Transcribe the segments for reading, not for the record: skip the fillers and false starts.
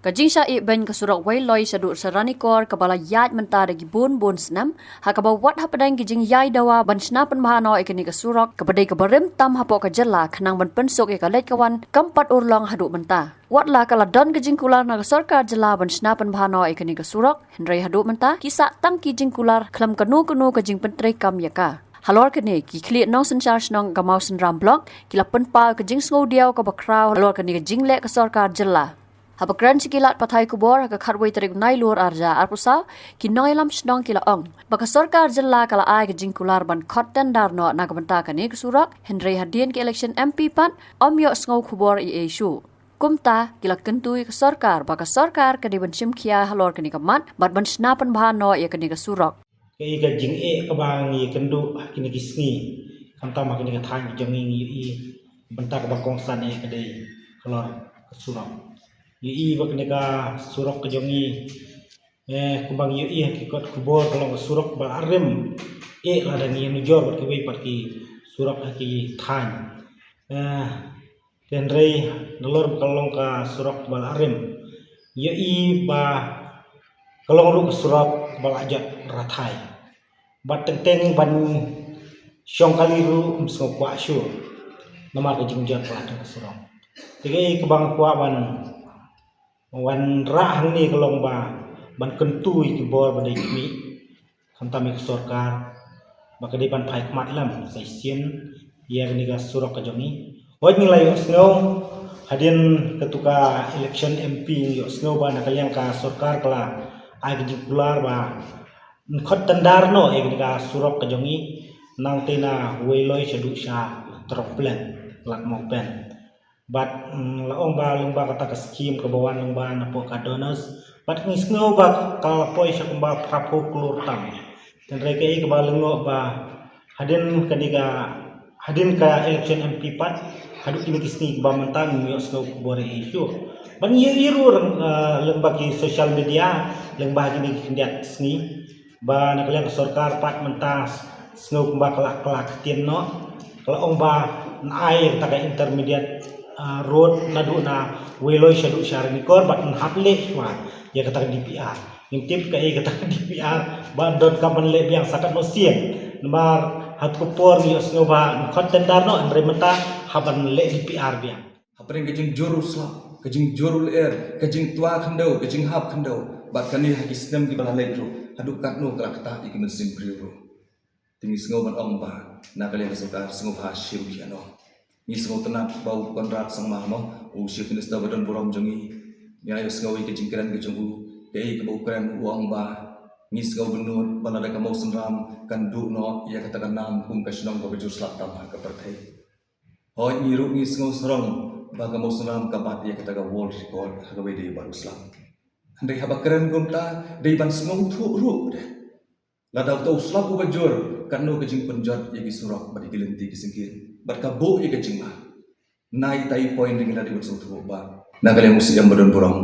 Kajing sya ben kesurak wai loi saduk saranikor kebala yat mentah dagi bon senam hakaba wat hapadang kijing yai dawa ban senapan bahano ikani kesurak kepadai kebarim tam hapok kejela kenang ban pensuk ikalet kawan keempat urlong haduk mentah. Wat lah kala don kijing kular naga sarkar jela ban senapan bahano ikani kesurak Henry haduk mentah kisak tang kijing kular kelam kenu kijing pentri kam yaka. Halor kene ki kli nong senchar snong gamau senram blok kila penpa kijing sngodiau ka bakrau halor kene kijing lek ka sarkar jela. Habakran sikilat pathai kubor ka kharwai tarik nai lur arja arpusa ki noilam snong kila ong baka sarkar jilla kala ai ke jingkular ban khotten darno nagamanta kane surak Henry Hadien ke election MP pan omyo sngo kubor I issue kumta kila kentui ke sarkar baka sarkar ke diban simkhia halor kane kamat bat ban snapan bahano ya kane surak ke ga jing ka bang I kendu kini kisni kamta ma kini ka thang jang I banta ka bakong san ka dei halor surak Yui bakneka surok kejongi kubang yui hakikot kubor kalau surok bal arem ladani nujor bat kiwi parki surok haki than tenrei dolor kalong ka surok bal arem yui ba kalong ru surok bal ajat rathai bat teng ban syong kali ru umsok kwa syu nama ke jingjat pala surok tiga kubang kwa ban wan ra hang ni kalong ba ban kentui ki bor badai mi khanta mi sarkar ba kadai ban phai kmat lam sai sien ya ni ga surok ka jongi hoi ni lai snow hadin ketuka election MP yo snow ba na kalian ka sarkar kala ai ki kular ba khot tandar no e ni ga surok ka jongi nang tena weiloi sedu sha troplen lak mo pen but laong ba lungba kata ka scheme ke bawan lungba na po ka donors but ni snow ba kala poi sa kumba prapo klur tam dan reke ke ba lungo ba hadin kaniga hadin ka election MP pat hadu kini kisni ba mentang mi snow bore issue ban iru lungba ki social media lungba kini kindiat sni ba na kalian sarkar pat mentas snow kumba kelak tinno kalau ba ai ta ka intermediate road nadu na weloi shadu sharenikor bat haple shwa ya kata DPR ngintip ka kata DPR ba dot kapan le biang sakat no sien nomor hat ko por mi osno ba content dar no andre mata haban le DPR biang hapring kejing jorusla kejing jorul air kejing tua khandau kejing hap khandau bat kani haki sistem di bala ledro haduk katno kala kata iki mensim priuro tingis ngo ban ong ba na kali kesukar ngo ha shiu no ni sengau tenat bau kontrak sang mahmo u chief minister badan borom jongi ni ayo sengau ke jingkran ke jongu dei ke bau kran uang ba ni sengau benut balada ka mau senram kan du no ia katakan nam kum ka snong ka bejur slap tam ka perthai hoi ni ru ni sengau serong ba ka mau senram ka bat ia katakan world record ka be dei baru slam andai haba kran gonta dei ban sengau thu ru de lada tau slap u bejur kan no ke jing penjat ia ki surak ba digelenti ki singkir berkabo ika jingma nai tai point dengan dari bersama tu ba nagal yang musi yang badan borong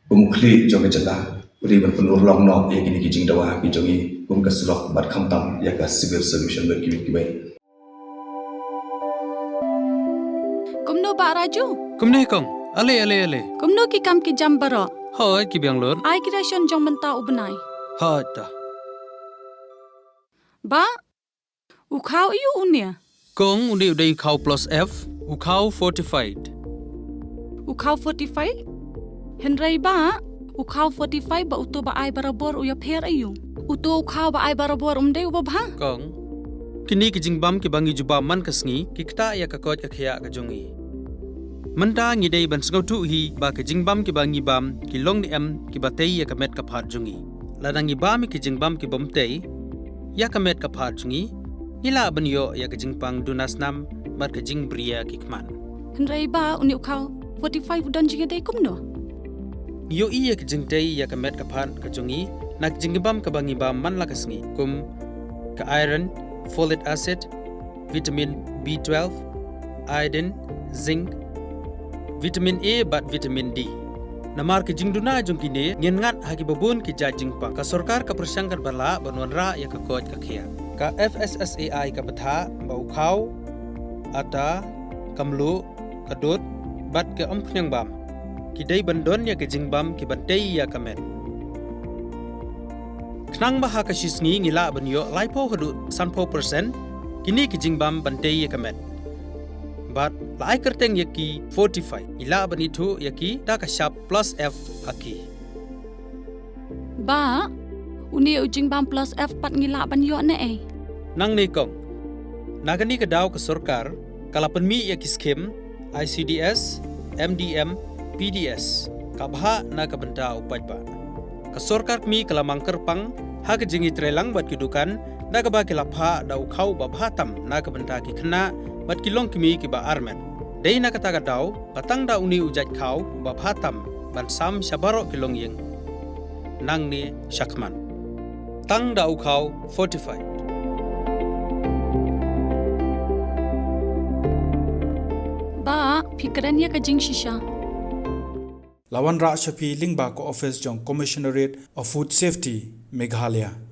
kumukli joge jala uri ban penur long no ya kini kijing dawa ki jogi kum kasulok bar khamtam ya ka civil solution ber kibi kibai kumno ba raju kumne kong ale kumno ki kam ki jam baro hoi ki biang lor ai ki ration jong menta ubnai ha ta ba ukhau yu unia kong undi udai khau plus F ukhau fortified ukhau 45 henry ba ukhau 45 ba uto ba ai barabor uya pher ayu uto ukhau ba ai barabor umde uba bha kong kini ki jingbam ki bangi juba man kasngi ki kta ya ka kot ka khya ka jongi manta ngi dei ban sngau tu hi ba ki jingbam ki bangi bam ki long ni am ki batei ya ka met ka phat jongi ladangi bam ki jingbam ki bomtei ya ka met ka phat jongi Ila banyo ya kajing pang dunas nam mat kajing bria kikman. henry ba uni ukhau 45 udan jiga dei kumno Yo iya kajing tei ya kamet kapan kajongi nak jingbam kabangi bam man lakasngi kum ka iron, folic acid, vitamin B12, iodine, zinc, vitamin A bat vitamin D. Namar ke jingduna jongkine ngen ngat hagi babun ke jajing pa ka sarkar ka persangkan bala banwanra ya ka kot ka khia ka FSSAI ka batha bau khau ata kamlu kadut bat ke omkhnyang bam kidai bandon ya ke jingbam ki bantei ya kamet. Knang baha ka shisngi ngila banyo laipo hadu 100% kini ki jingbam bantei ya kamet. But lai kerteng ya ki 45 ila banitu ya ki da ka sharp plus F haki. Ba, uni jingbam plus F pat ngila banyo na eh. Nang ni kong nagani ka daw ka sarkar kala penmi ya ki skim ICDS, MDM, PDS kabha na kabenta upaj ba. Kasorkar mi kala mangkerpang ha ka jingi trelang bat kidukan na ka ba kilapha da ukhau ba bhatam na kabenta ki khna bat kilong kimi ki ba armen. Dei na kata ka daw patang da uni ujat khau ba bhatam ban sam shabaro kilong yeng. Nang ni Shakman. Tang da ukhau 45. Ba, pikirannya ke jing shisha. Lawan Rak Shafi Lingba ko office jong Commissionerate of Food Safety Meghalaya.